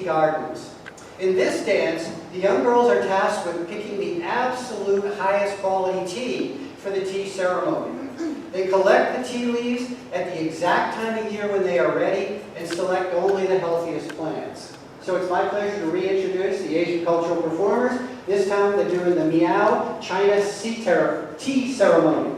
Gardens. In this dance, the young girls are tasked with picking the absolute highest quality tea for the tea ceremony. They collect the tea leaves at the exact time of year when they are ready and select only the healthiest plants. So it's my pleasure to reintroduce the Asian cultural performers. This time they're doing the Miao China tea ceremony.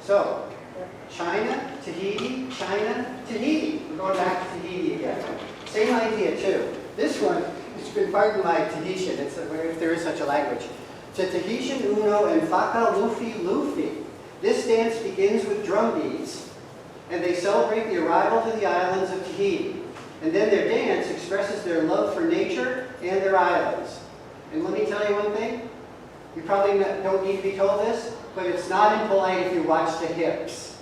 So, China, Tahiti, China, Tahiti. We're going back to Tahiti again. Same idea too. This one, it's been pardon my Tahitian, if there is such a language. To Tahitian Uno and Faka Luffy Luffy. This dance begins with drum beats, and they celebrate the arrival to the islands of Tahiti. And then their dance expresses their love for nature and their islands. And let me tell you one thing. You probably don't need to be told this, but it's not impolite if you watch the hips.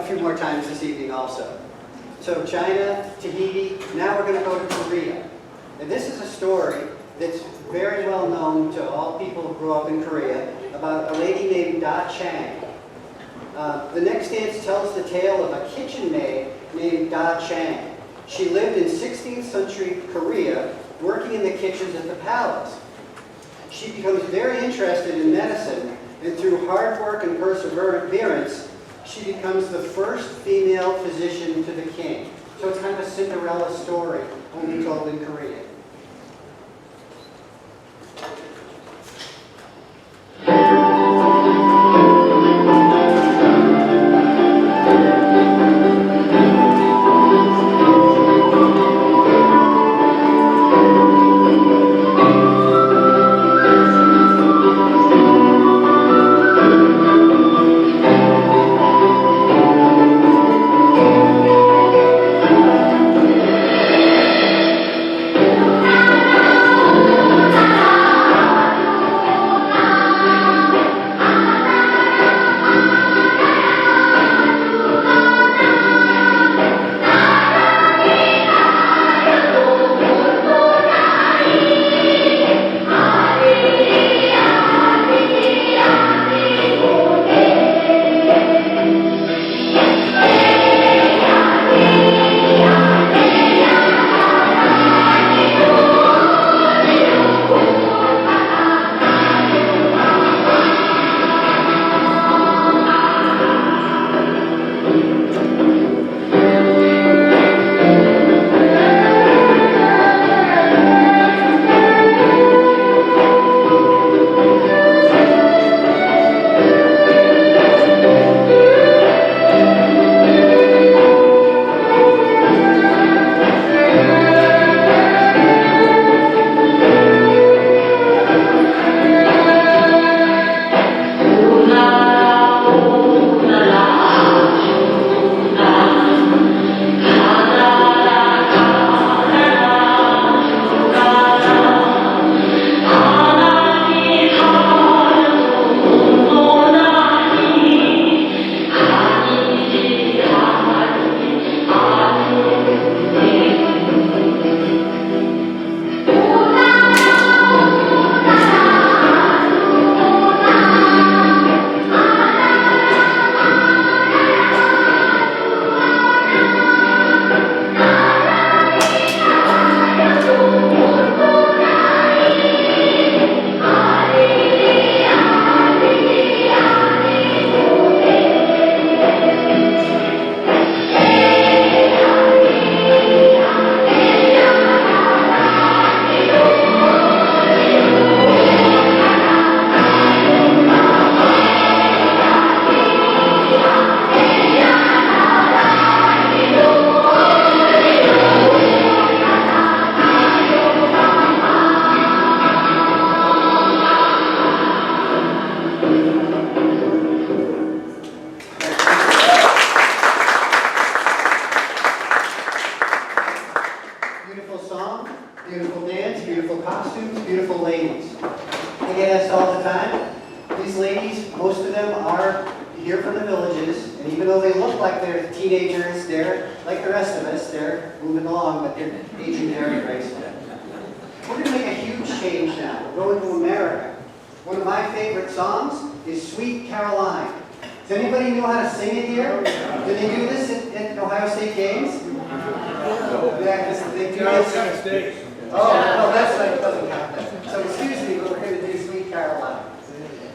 few more times this evening also. So China, Tahiti, now we're going to go to Korea. And this is a story that's very well known to all people who grew up in Korea about a lady named Da Chang. The next dance tells the tale of a kitchen maid named Da Chang. She lived in 16th century Korea, working in the kitchens at the palace. She becomes very interested in medicine, and through hard work and perseverance, she becomes the first female physician to the king. So it's kind of a Cinderella story, only told in Korean.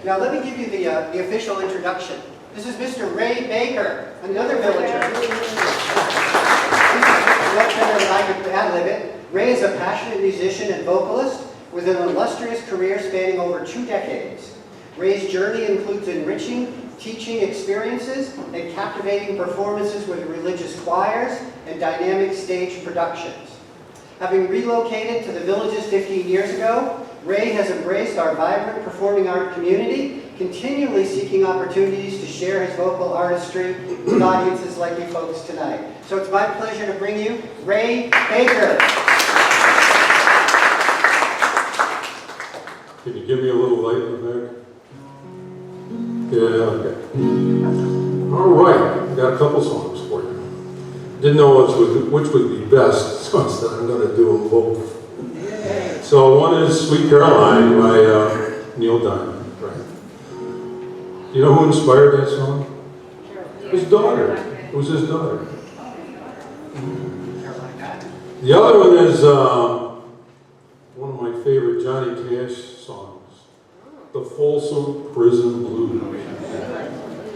Now let me give you the official introduction. This is Mr. Ray Baker, another villager. Ray is a passionate musician and vocalist with an illustrious career spanning over 2 decades. Ray's journey includes enriching teaching experiences and captivating performances with religious choirs and dynamic stage productions. Having relocated to the villages 15 years ago, Ray has embraced our vibrant performing art community, continually seeking opportunities to share his vocal artistry with audiences like you folks tonight. So it's my pleasure to bring you Ray Baker. Can you give me a little light in the back? Yeah, okay. All right, got a couple songs for you. Didn't know which would be best, so I said I'm going to do them both. So one is Sweet Caroline by Neil Diamond, right? You know who inspired that song? His daughter. It was his daughter. The other one is one of my favorite Johnny Cash songs, The Folsom Prison Blues.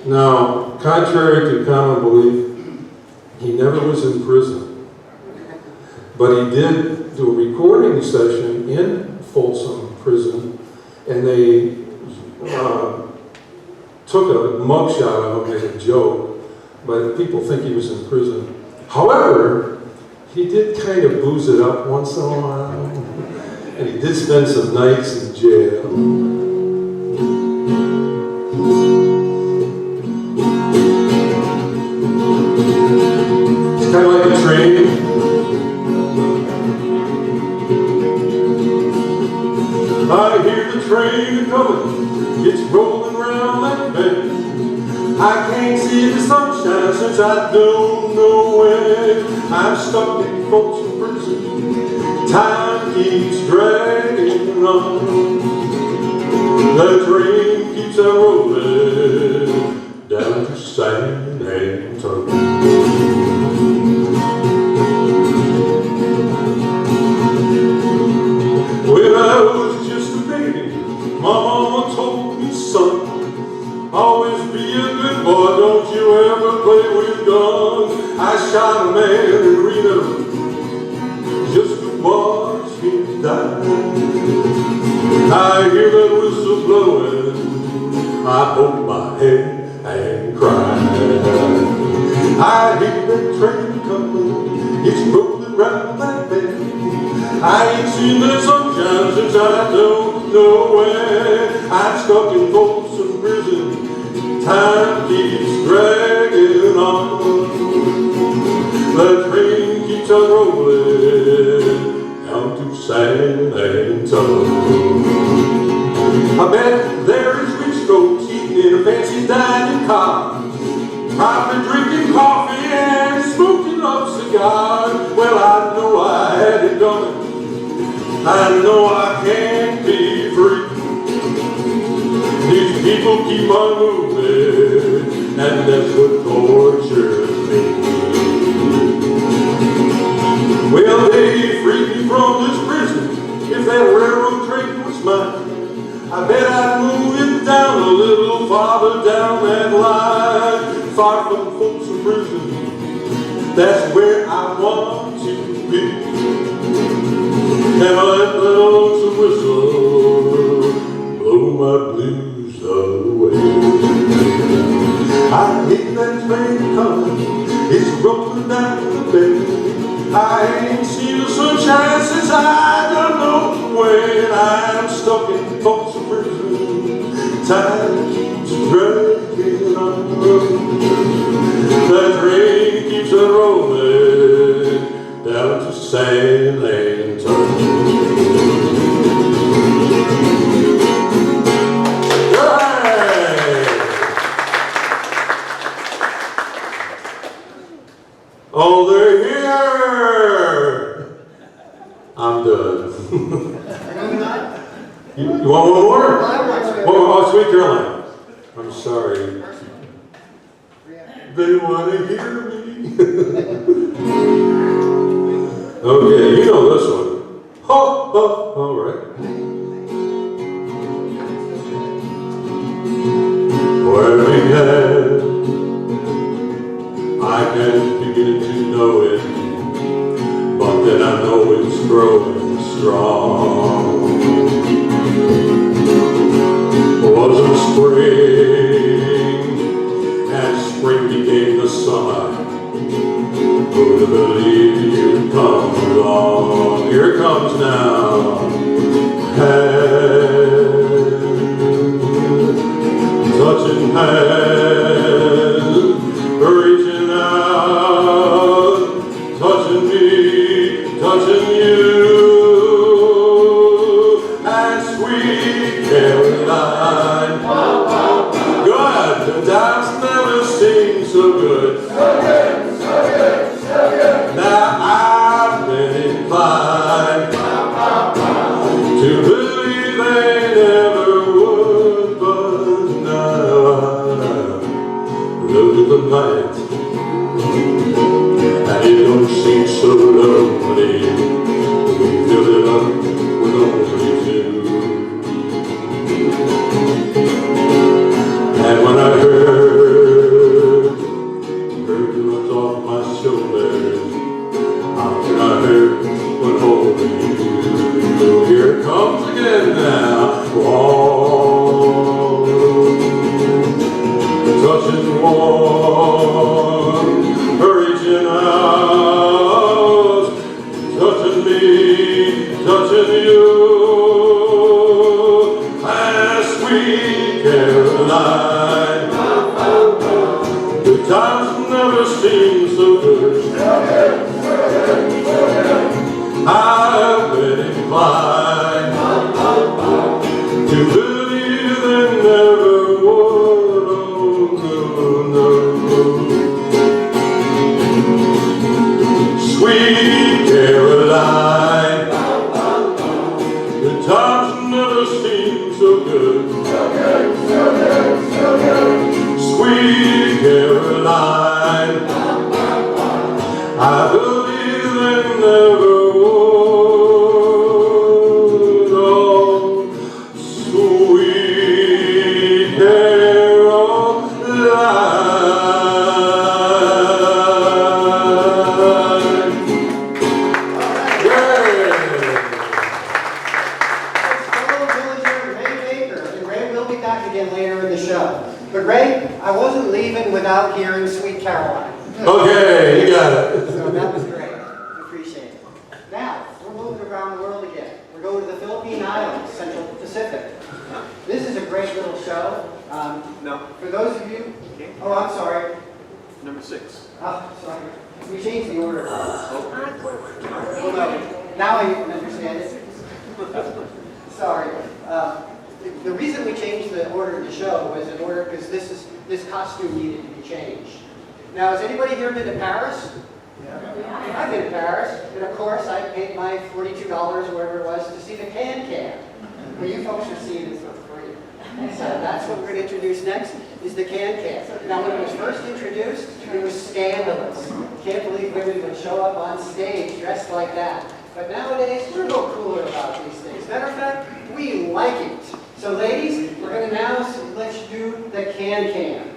Now, contrary to common belief, he never was in prison, but he did do a recording session in Folsom Prison, and they took a mugshot of him as a joke, but people think he was in prison. However, he did kind of booze it up once in a while, and he did spend some nights in jail. It's kind of like a train. I hear the train coming, it's rolling round that bend. I can't see the sunshine since I don't know when. I'm stuck in Folsom Prison, time keeps dragging on. The train keeps on rolling down to San Antonio. When I was just a baby, my mama told me, son, always be a good boy, don't you ever play with guns. I shot a man in Reno just to watch him die. I hear that whistle blowing, I hold my head and cry. I hear that train coming, it's rolling round that bend. I ain't seen the sunshine since I don't know when. I'm stuck in Folsom Prison, time keeps dragging on. The train keeps on rolling down to San Antonio. I bet there is rich folks eating in a fancy dining car, probably drinking coffee and smoking up cigars. Well, I know I had it coming, I know I can't be free. These people keep on moving, and that's what tortures me. Well, they freed me from this prison. If that railroad train was mine, I bet I'd move it down a little farther down that line. Far from Folsom Prison, that's where I want to be. And I let the lonesome whistle blow my blues away. I hear that train coming, it's rolling down the bend. I ain't seen the sunshine since I don't know when. I'm stuck in Folsom Prison, time keeps dragging on. The train keeps on rolling down to San Antonio. Oh, they're here! I'm done. You want one more? Oh, Sweet Caroline. I'm sorry. They want to hear me. Okay, you know this one. Oh, all right. Where we had, I can't begin to know it, but then I know it's growing strong. Wasn't spring, and spring became the summer. Who'd have believed you'd come along? Here it comes now. Hand, touching hands, reaching out, touching me, touching you, and Sweet Caroline. Good, the dance never seemed so good. comes again now. Warm, touching warm, reaching out, touching me, touching you. Ah, sweet Caroline, the times never seem so good. I've been inclined to believe they never would. Oh, no, no. Sweet Caroline, the times never seem so good. Sweet Caroline, I believe they never would. Oh, sweet Caroline. Yeah. And Ray will be back again later in the show. But Ray, I wasn't leaving without hearing Sweet Caroline. Okay, you got it. So that was great. Appreciate it. Now, we're moving around the world again. We're going to the Philippine Islands, Central Pacific. This is a great little show. No. For those of you, oh, I'm sorry. Number 6. Oh, sorry. We changed the order. Oh, no. Now I understand it. Sorry. The reason we changed the order of the show was in order because this costume needed to be changed. Now, has anybody here been to Paris? Yeah. I've been to Paris, and of course, I paid my $42 or whatever it was to see the can-can. Well, you folks are seeing it for free. So that's what we're going to introduce next, is the can-can. Now, when it was first introduced, it was scandalous. Can't believe women would show up on stage dressed like that. But nowadays, we're a little cooler about these things. Matter of fact, we like it. So ladies, we're going to now let you do the can-can.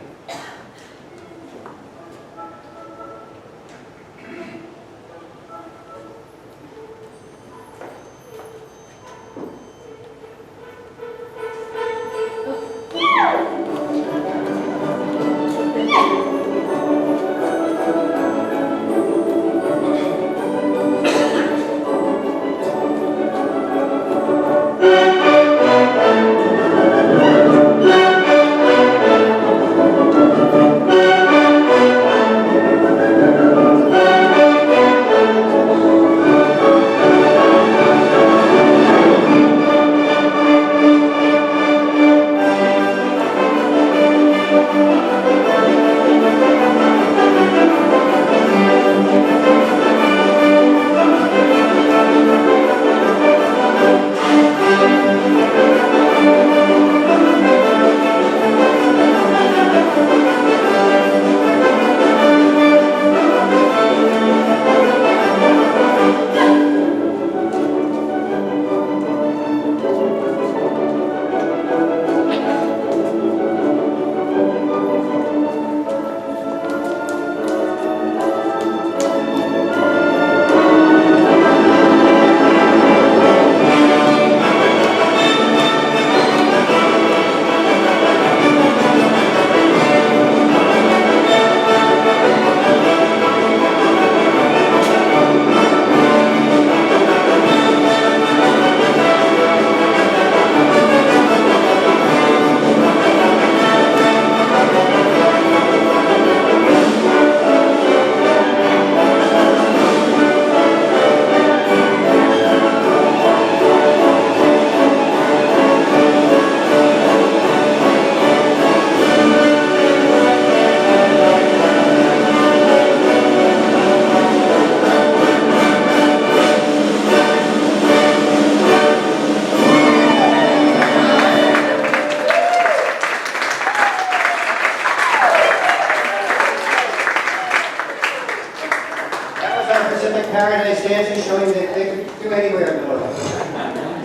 Paradise dancers showing that they could do anywhere in the world.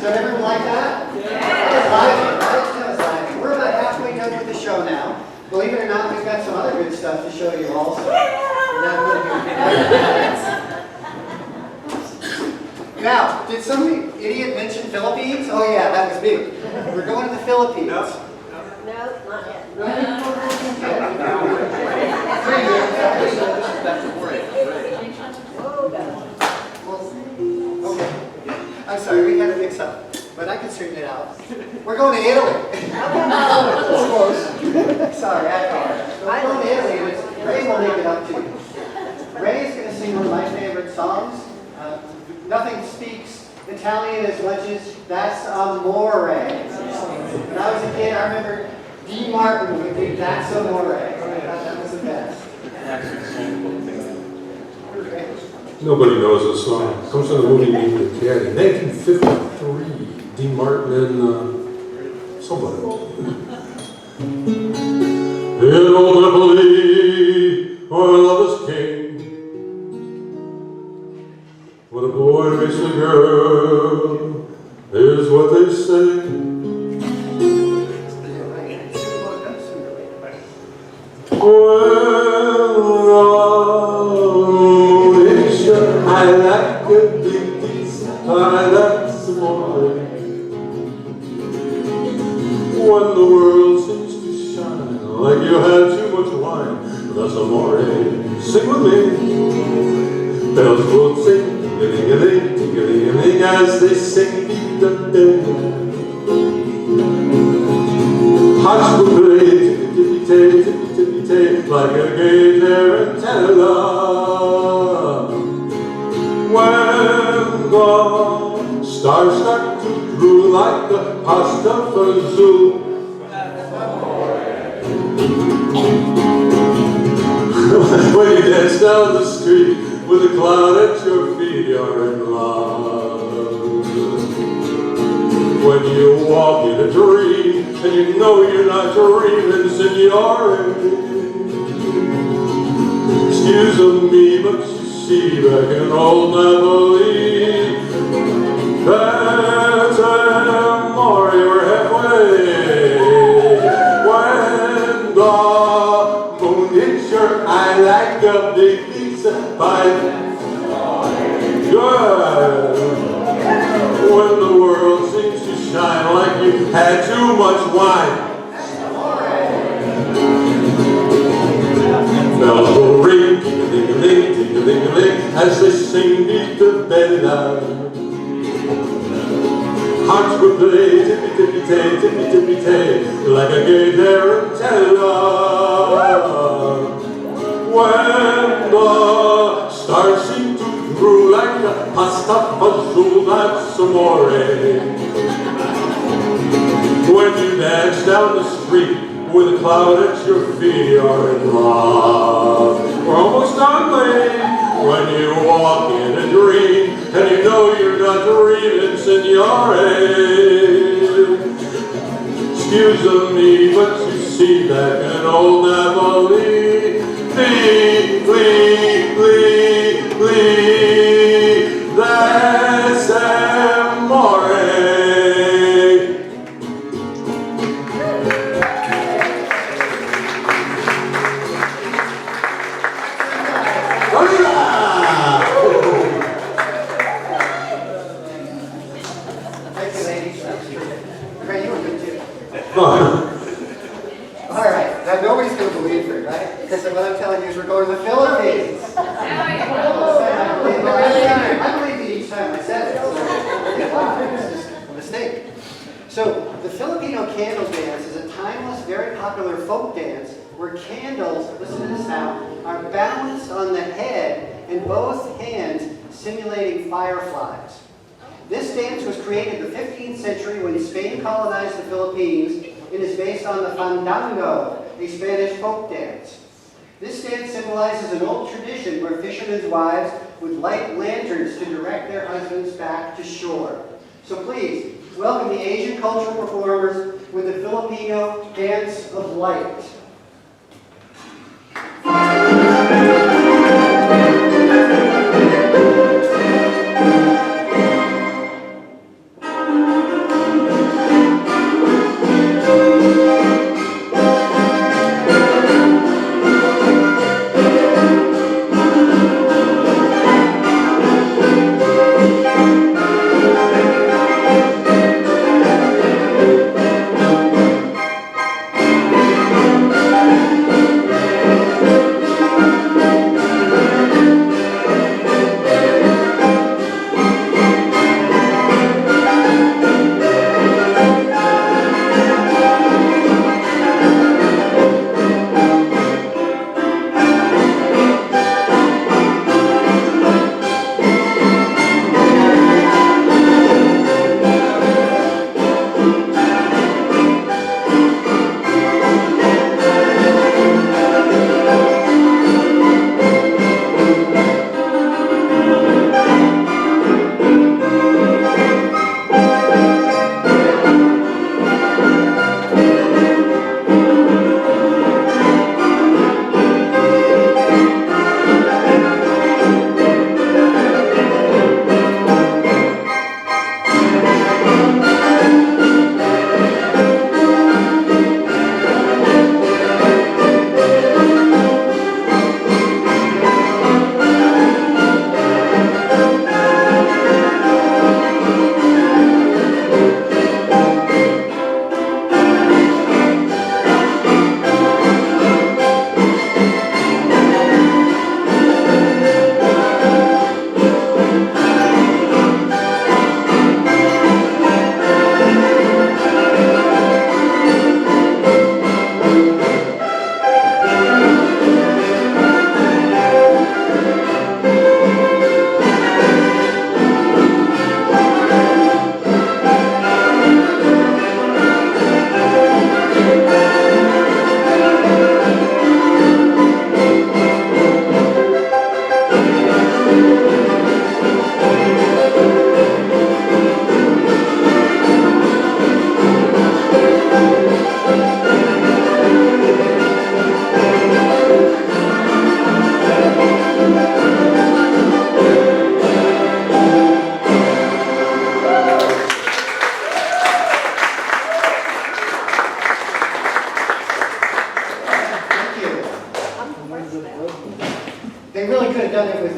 So everyone like that? Yeah. We're about halfway done with the show now. Believe it or not, we've got some other good stuff to show you also. Now, did some idiot mention Philippines? Oh yeah, that was me. We're going to the Philippines. No. No, not yet. Oh, God. Okay. I'm sorry, we had a mix up, but I can straighten it out. We're going to Italy. It's close. Sorry, I apologize. We're going to Italy, which Ray will make it up to you. Ray is going to sing one of my favorite songs. Nothing speaks Italian as much as That's Amore. When I was a kid, I remember D. Martin would do That's Amore. I thought that was the best. Nobody knows this song. It comes from the movie Meet the Cat in 1953. Dean Martin and somebody. In old Italy, where love is king, when a boy meets a girl, here's what they say. I like a big piece, I like some more. When the world seems to shine like you had too much wine, that's amore. Sing with me. Bells will sing, ding-a-ling, ding-a-ling-a-ling, as they sing beat the day. Hearts will play, tippy-tippy-tay, tippy-tippy-tay, like a gay tarantella. When the stars start to drool like the pasta fazool, when you dance down the street with a cloud at your feet, you're in love. When you walk in a dream and you know you're not dreaming, signore. Excuse me, but you see back in old Napoli, that's amore, we're halfway. When the moon hits your eye like a big pizza pie, yeah. When the world seems to shine like you had too much wine, bells will ring, ding-a-ling-a-ling, ding-a-ling-a-ling, as they sing beat the bell. Hearts will play, tippy-tippy-tay, tippy-tippy-tay, like a gay tarantella. When the stars seem to drool like a pasta fazool, that's amore. When you dance down the street with a cloud at your feet, you're in love. We're almost done, lady. When you walk in a dream and you know you're not dreaming, signore. Excuse me, but you see back in old Napoli, that's amore. Thank you, ladies. Ray, you were good too. All right, now nobody's going to believe me, right? Because what I'm telling you is we're going to the Philippines. I believed it each time I said it. It's just a mistake. So the Filipino candle dance is a timeless, very popular folk dance where candles, listen to this now, are balanced on the head and both hands simulating fireflies. This dance was created in the 15th century when Spain colonized the Philippines and is based on the fandango, a Spanish folk dance. This dance symbolizes an old tradition where fishermen's wives would light lanterns to direct their husbands back to shore. So please, welcome the Asian cultural performers with the Filipino Dance of Light.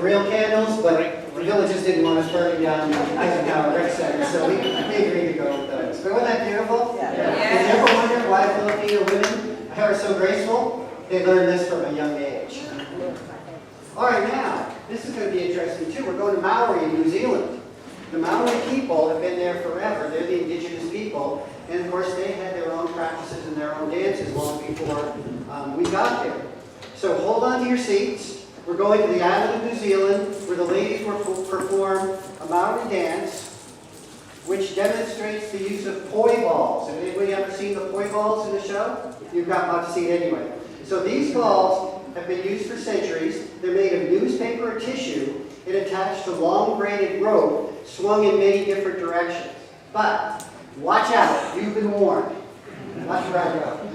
real candles, but the villages didn't want us burning down Eisenhower Rec Center, so we agreed to go with those. But wasn't that beautiful? Yeah. Did you ever wonder why Filipino women are so graceful? They learned this from a young age. All right, now, this is going to be interesting too. We're going to Maori in New Zealand. The Maori people have been there forever. They're the indigenous people. And of course, they had their own practices and their own dances long before we got there. So hold on to your seats. We're going to the island of New Zealand, where the ladies will perform a Maori dance, which demonstrates the use of poi balls. Have anybody ever seen the poi balls in the show? You've got about to see it anyway. So these balls have been used for centuries. They're made of newspaper or tissue and attached to long braided rope swung in many different directions. But watch out, you've been warned. Watch where I go.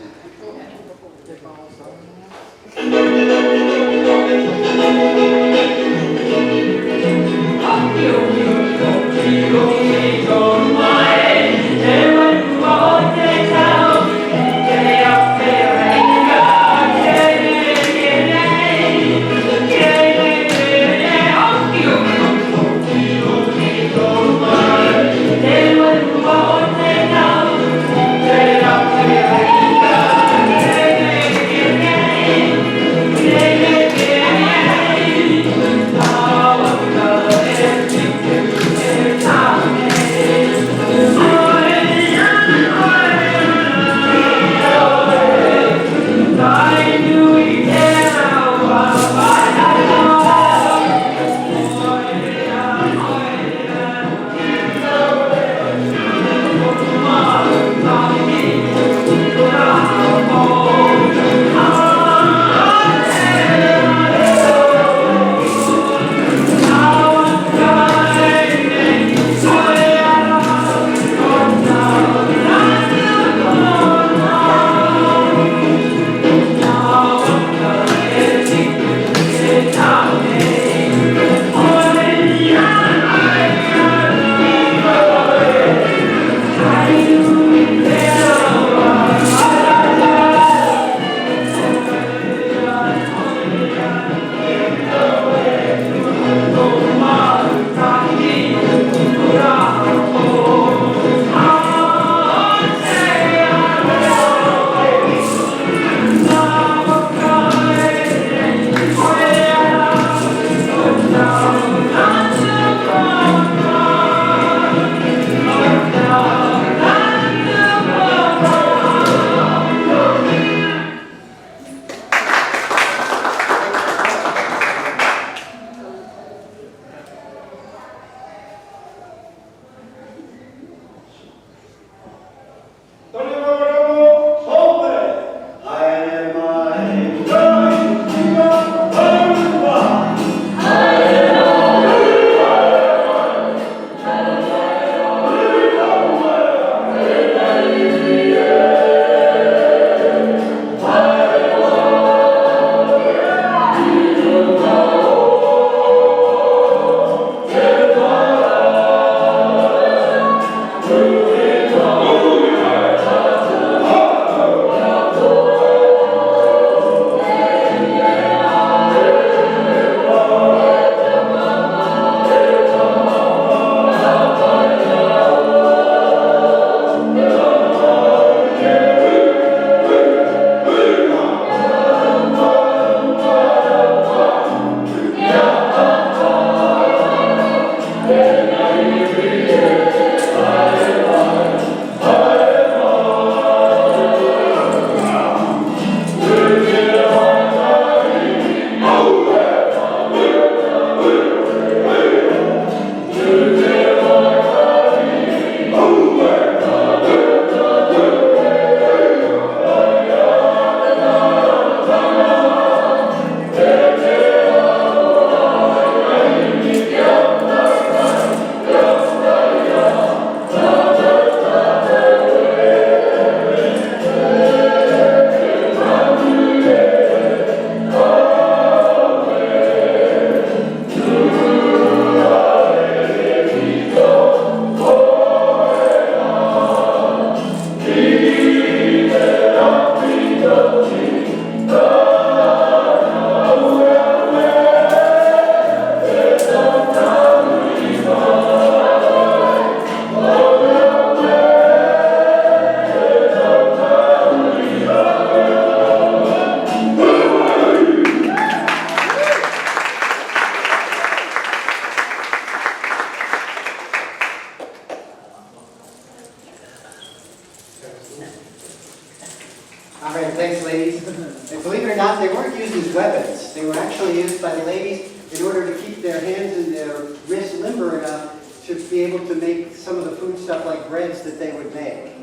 All right, thanks, ladies. And believe it or not, they weren't used as weapons. They were actually used by the ladies in order to keep their hands and their wrists limber enough to be able to make some of the food stuff like breads that they would make.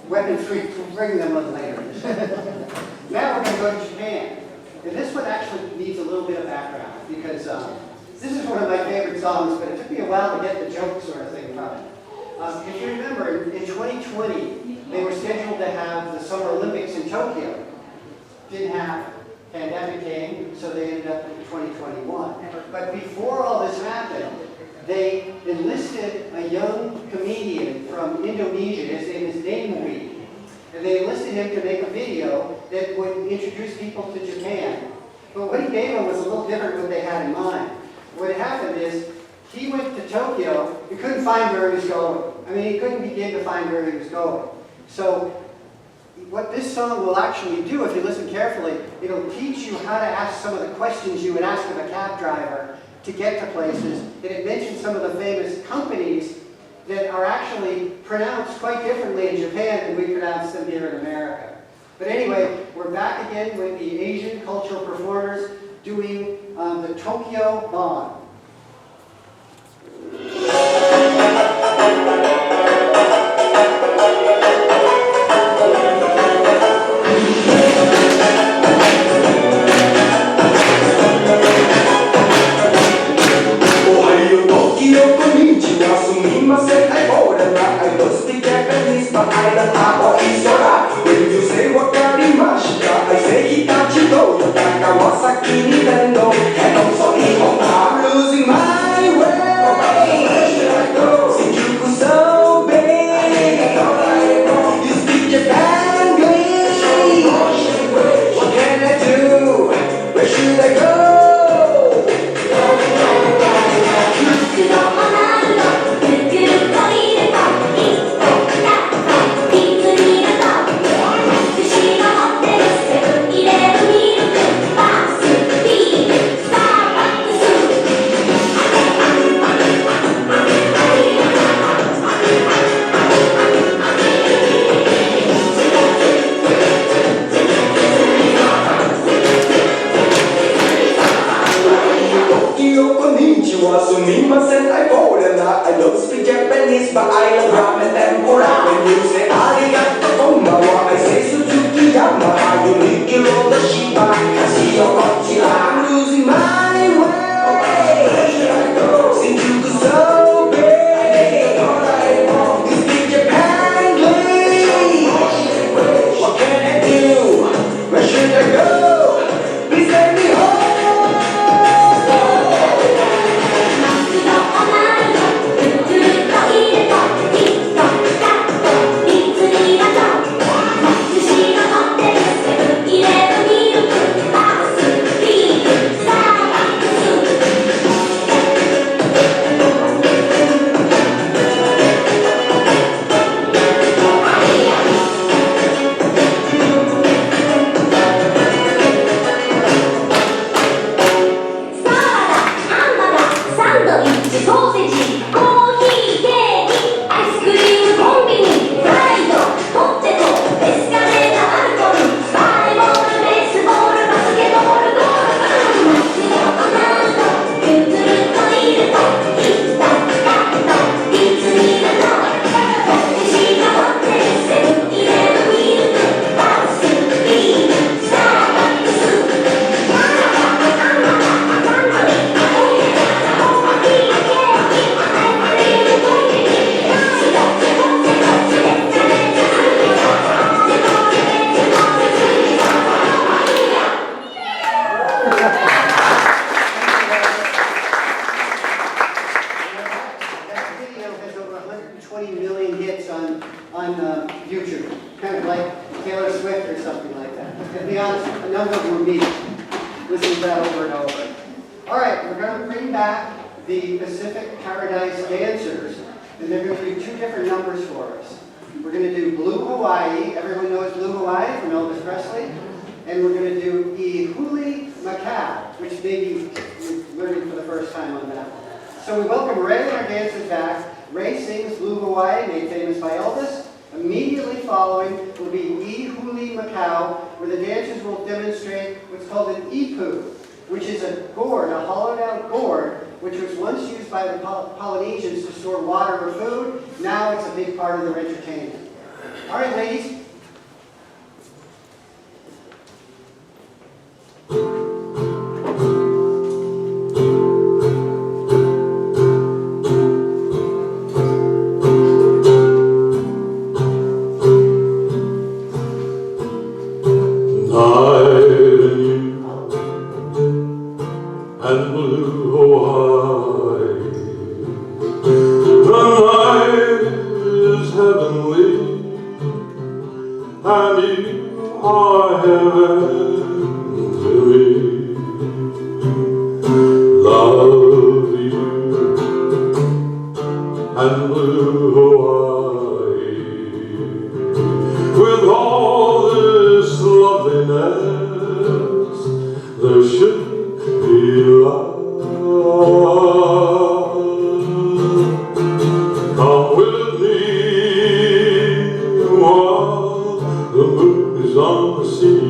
Weapon-free, we'll bring them up later. Now we're going to go to Japan. And this one actually needs a little bit of background because this is one of my favorite songs, but it took me a while to get the joke sort of thing from it. If you remember, in 2020, they were scheduled to have the Summer Olympics in Tokyo. Didn't happen. Pandemic came, so they ended up in 2021. But before all this happened, they enlisted a young comedian from Indonesia. His name is Namui. And they enlisted him to make a video that would introduce people to Japan. But what he gave them was a little different than what they had in mind. What happened is, he went to Tokyo, he couldn't find where he was going. I mean, he couldn't begin to find where he was going. So, what this song will actually do, if you listen carefully, it'll teach you how to ask some of the questions you would ask of a cab driver to get to places. And it mentions some of the famous companies that are actually pronounced quite differently in Japan than we pronounce them here in America. But anyway, we're back again with the Asian cultural performers doing the Tokyo Bond. 20 million hits on YouTube, kind of like Taylor Swift or something like that. To be honest, a number of them were me. Listen to that over and over. All right, we're going to bring back the Pacific Paradise Dancers, and they're going to do two different numbers for us. We're going to do Blue Hawaii. Everyone knows Blue Hawaii from Elvis Presley. And we're going to do Ihuli Macau, which maybe you're learning for the first time on that one. So we welcome Ray and our dancers back. Ray sings Blue Hawaii, made famous by Elvis, Immediately following will be E Huli Macau, where the dancers will demonstrate what's called an ipu, which is a gourd, a hollowed out gourd, which was once used by the Polynesians to store water or food. Now it's a big part of their entertainment. All right, ladies. And blue Hawaii, the night is heavenly, and you are heaven to me. Love you and blue Hawaii, with all this loveliness, there should be love. Come with me while the moon is on the sea.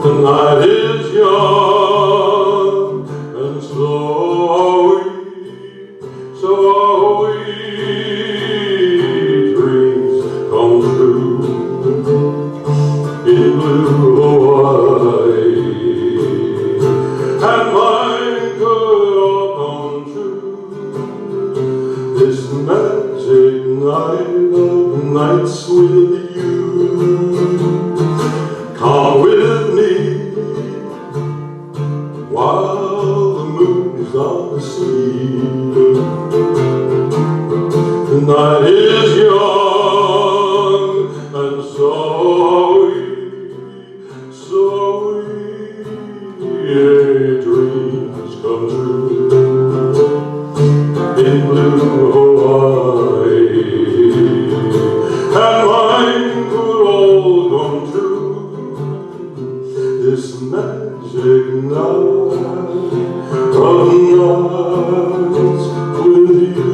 The night is young and so are we, so are we. Dreams come true in blue Hawaii, and mine could all come true this magic night of nights with you. Come with me while the moon is on the sea. The night is young and so are we, so are we. Yeah, dreams come true in blue Hawaii, and mine could all come true this magic night of nights with you.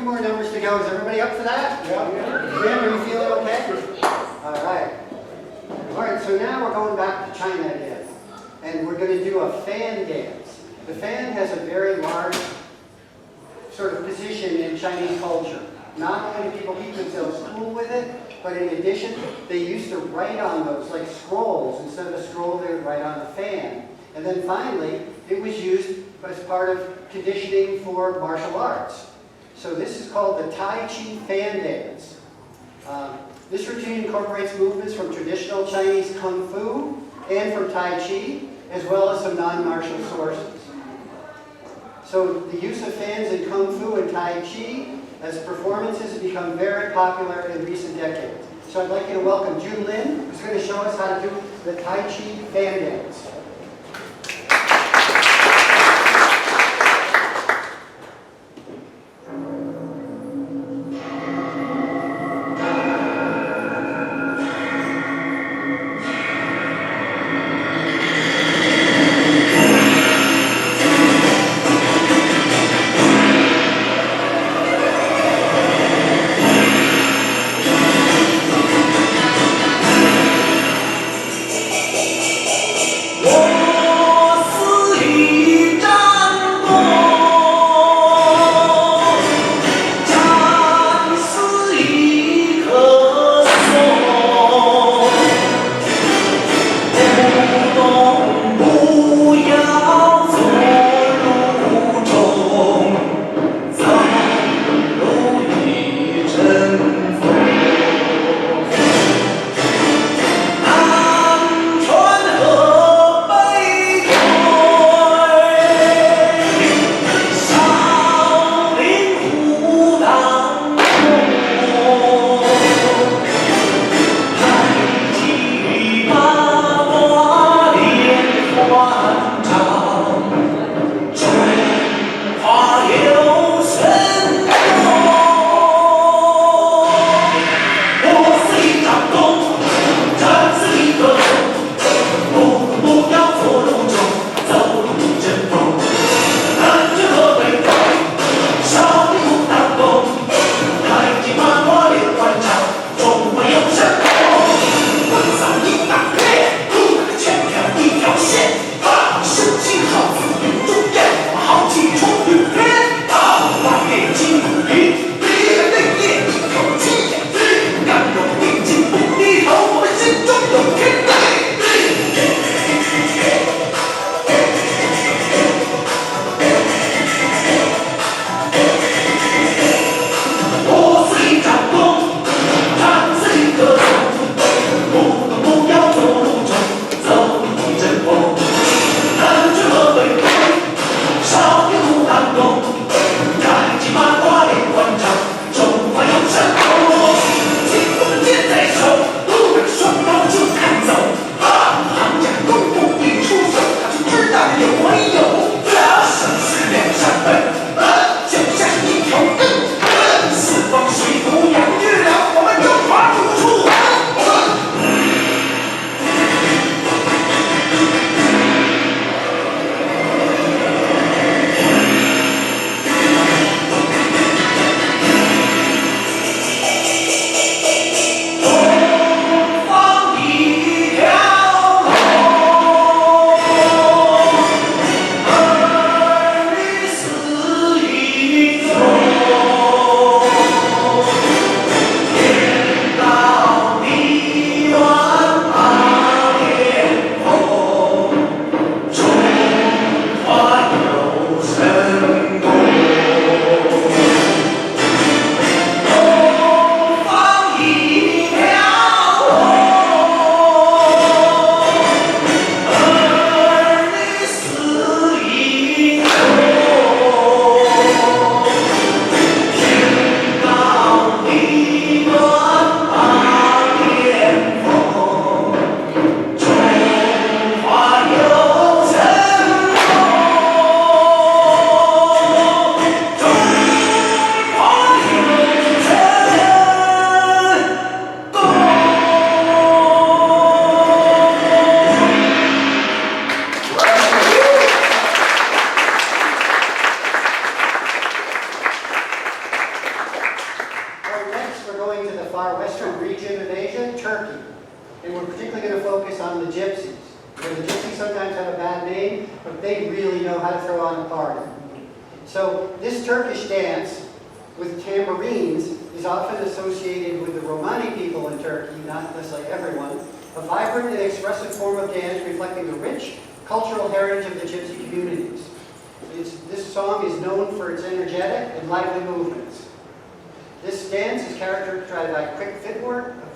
more numbers to go. Is everybody up for that? Yeah. Jim, are you feeling okay? All right. All right, so now we're going back to China again. And we're going to do a fan dance. The fan has a very large sort of position in Chinese culture. Not only do people keep themselves cool with it, but in addition, they used to write on those like scrolls. Instead of a scroll, they would write on a fan. And then finally, it was used as part of conditioning for martial arts. So this is called the Tai Chi fan dance. This routine incorporates movements from traditional Chinese Kung Fu and from Tai Chi, as well as some non-martial sources. So the use of fans in Kung Fu and Tai Chi as performances have become very popular in recent decades. So I'd like you to welcome Jun Lin, who's going to show us how to do the Tai Chi fan dance. but they really know how to throw on a party. So this Turkish dance with tambourines is often associated with the Romani people in Turkey, not necessarily everyone, a vibrant and expressive form of dance reflecting the rich cultural heritage of the Gypsy communities. This song is known for its energetic and lively movements. This dance is characterized by quick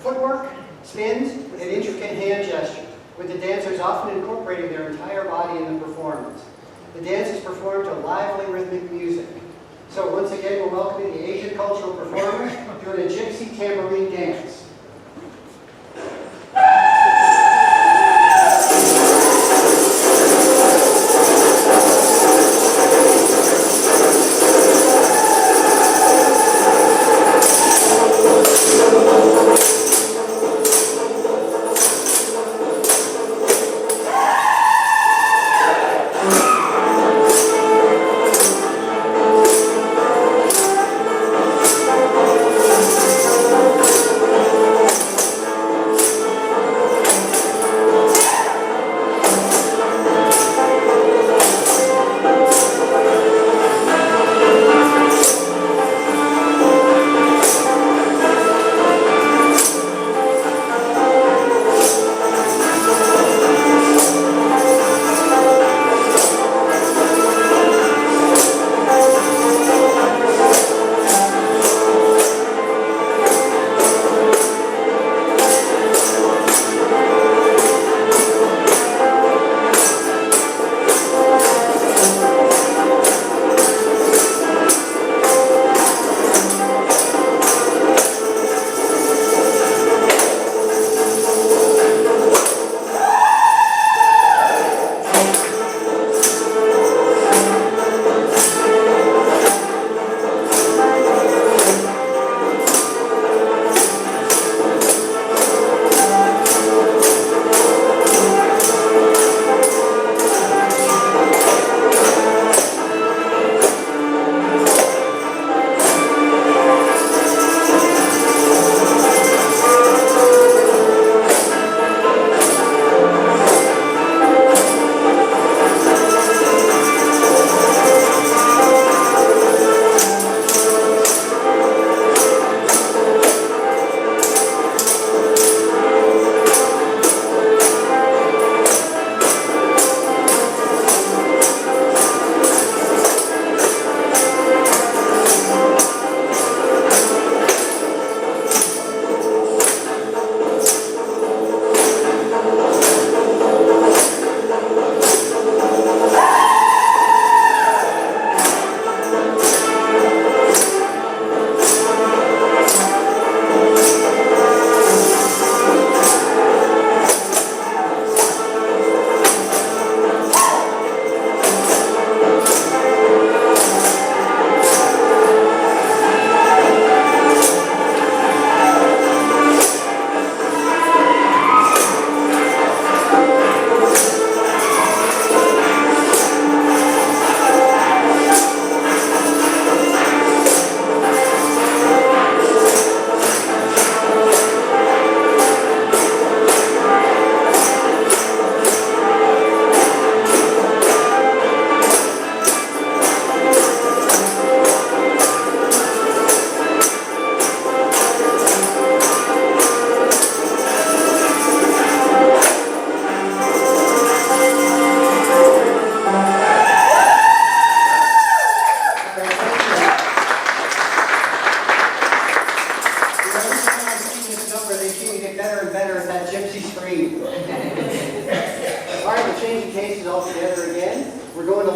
footwork, spins, and intricate hand gestures, with the dancers often incorporating their entire body in the performance. The dance is performed to lively rhythmic music. So once again, we're welcoming the Asian cultural performers doing a Gypsy tambourine dance.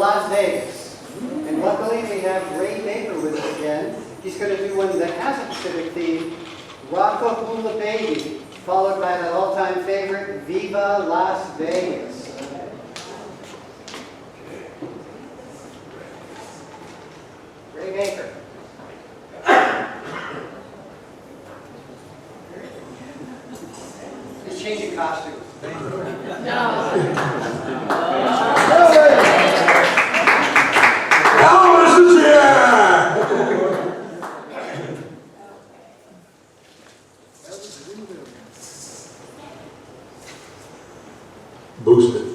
Las Vegas. And luckily we have Ray Baker with us again. He's going to do one that has a Pacific theme, Rocka Hula Baby, followed by that all-time favorite, Viva Las Vegas. Ray Baker. He's changing costumes. Boost it.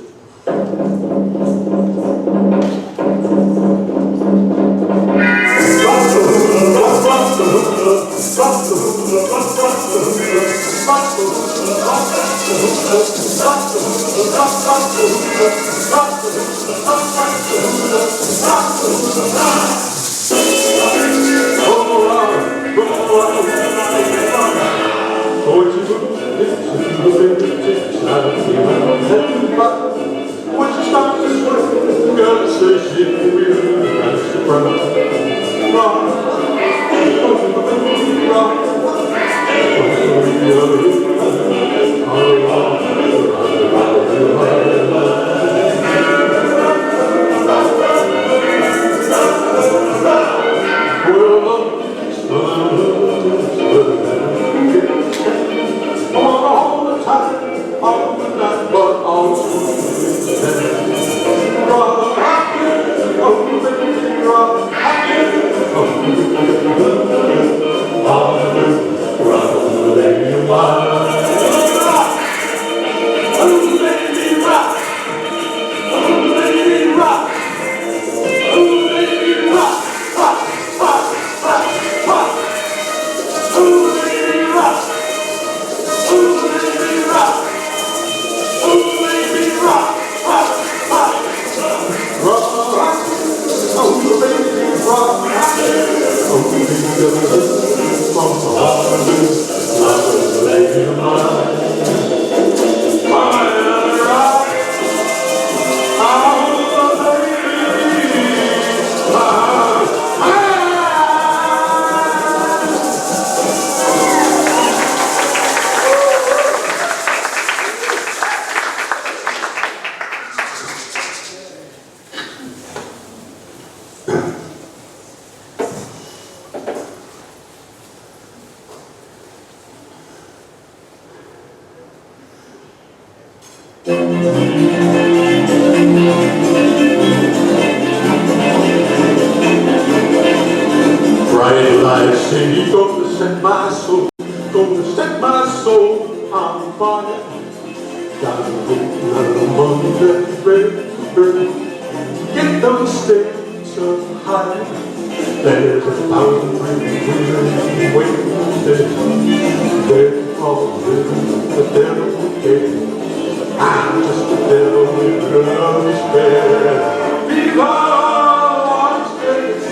Bright lights say you're gonna set my soul, gonna set my soul on fire. Gotta go out among the red bird, get those stakes up high. There's 1,000 reasons waiting there all living the devil gate. I'm just a devil with love to spare. Viva Las Vegas!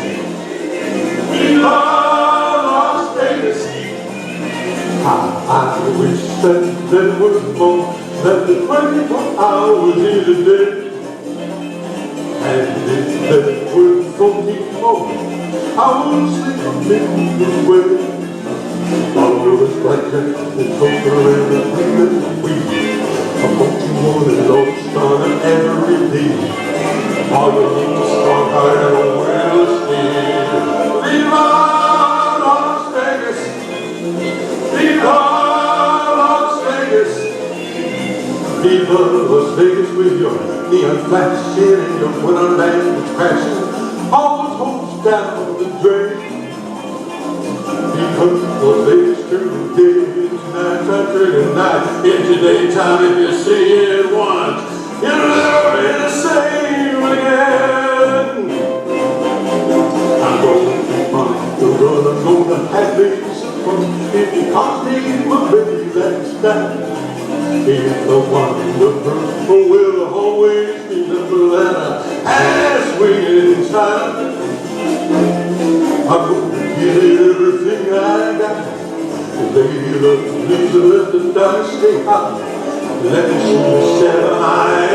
Viva Las Vegas! I wish that there were more than the 24 hours in a day. And if there were 44, I would sleep a minute away. All those black and poker and the green and wheat. I want you more than lost on every day. All you need is strong heart and a will to steer. Viva Las Vegas! Viva Las Vegas! Viva Las Vegas with your neon flashing and your wonderland crashing. All those hopes down the drain. Because Las Vegas during the day, nights after the night, into daytime if you see it once, you'll never be the same again. I'm gonna be fine, I'm gonna have me some fun. If you can't leave my baby, that's that. If the wonderful will always be the banana as we in time. I'm gonna give everything I got. Baby, let the dice stay high. Let me see the 7 I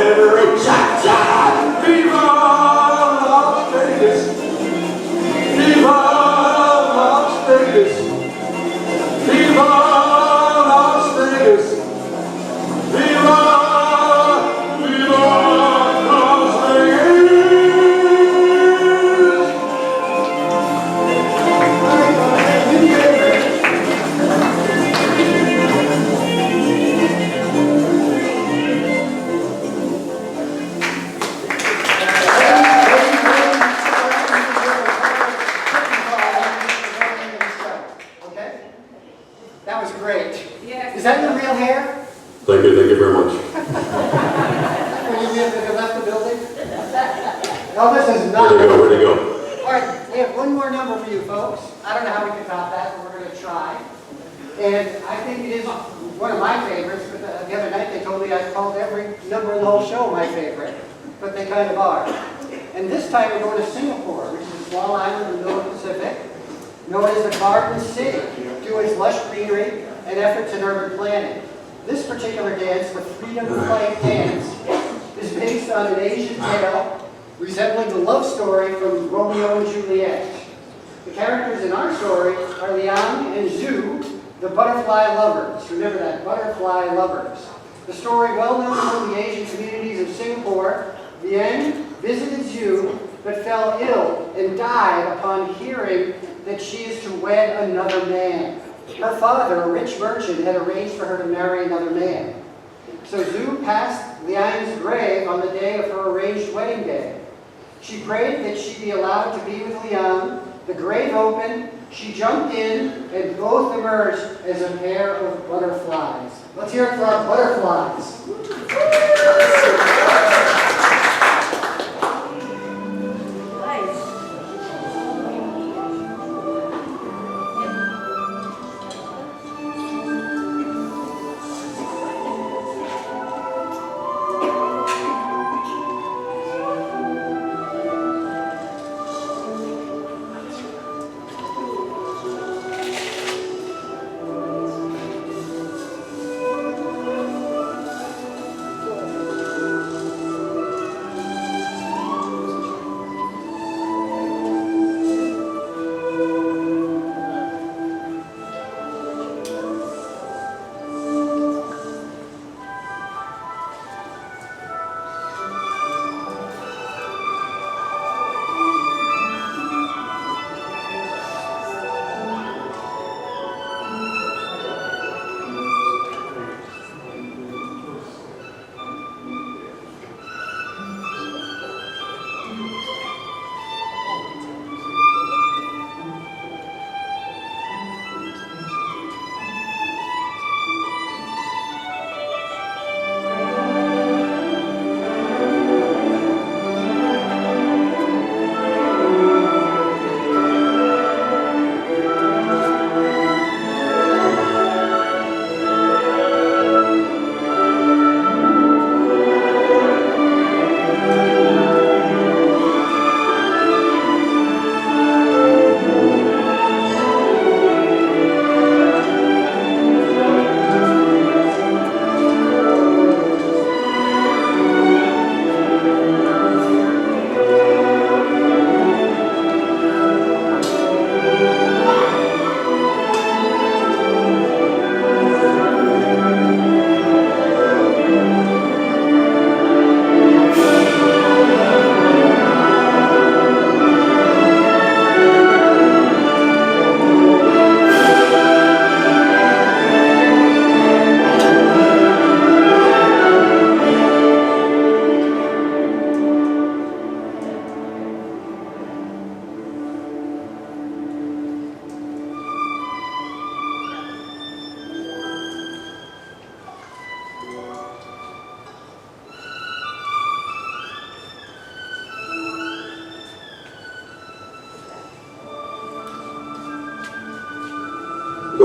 ever cha-cha. Viva Las Vegas! Viva Las Vegas! Viva Las Vegas! Viva! Viva Las Vegas! That was great. Yes. Is that your real hair? Thank you very much. When you left the building? No, this is not. Where'd it go? All right, we have one more number for you folks. I don't know how we can top that, but we're going to try. And I think it is one of my favorites. But the other night they told me I called every number in the whole show my favorite. but they kind of are. And this time we're going to Singapore, which is a small island in the middle of the Pacific, known as the Garden City, due to its lush greenery and efforts in urban planning. This particular dance, the Freedom Flight Dance, is based on an Asian tale resembling the love story from Romeo and Juliet. The characters in our story are Liang and Zhu, the butterfly lovers. Remember that, butterfly lovers. The story, well known among the Asian communities of Singapore, Liang visited Zhu but fell ill and died upon hearing that she is to wed another man. Her father, a rich merchant, had arranged for her to marry another man. So Zhu passed Liang's grave on the day of her arranged wedding day. She prayed that she be allowed to be with Liang. The grave opened, she jumped in, and both emerged as a pair of butterflies. Let's hear it for our butterflies.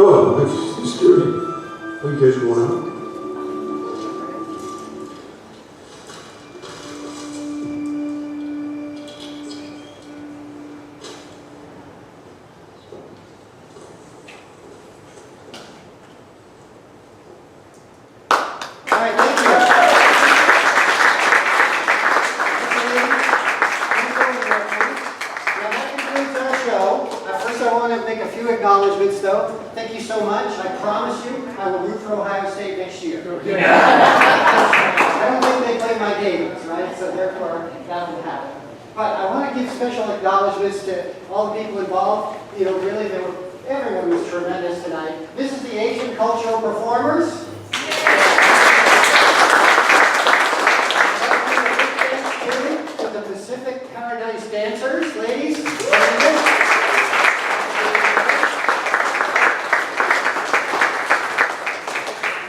Oh, it's scary. Are you guys going out? All right, thank you. Now that concludes our show. First I want to make a few acknowledgments though. Thank you so much. I promise you I will root for Ohio State next year. I don't think they play my games, right? So therefore that will happen. But I want to give special acknowledgments to all the people involved. You know, really, everyone was tremendous tonight. This is the Asian Cultural Performers. To the Pacific Paradise Dancers, ladies.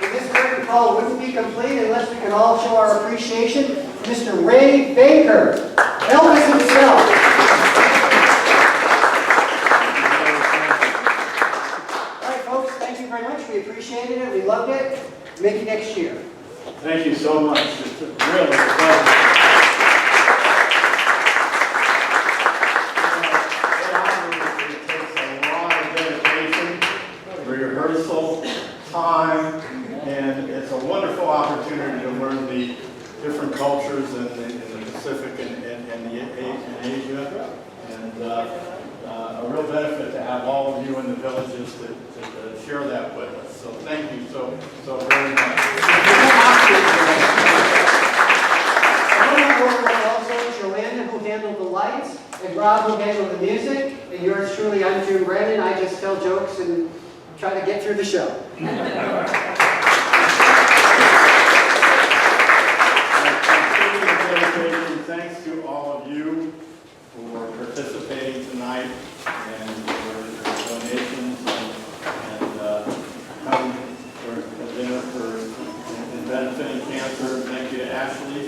And this curtain call wouldn't be complete unless we could all show our appreciation for Mr. Ray Baker, Elvis himself. All right, folks, thank you very much. We appreciated it. We loved it. Maybe next year. Thank you so much. It's really a pleasure. cultures in the Pacific and Asia. And a real benefit to have all of you in the villages to share that with us. So thank you so very much. Also, Joanna, who handled the lights, and Rob, who handled the music, and yours truly, I'm Jim Brennan. I just tell jokes and try to get through the show. Thanks to all of you for participating tonight and for your donations and coming for dinner for benefiting cancer. Thank you to Ashley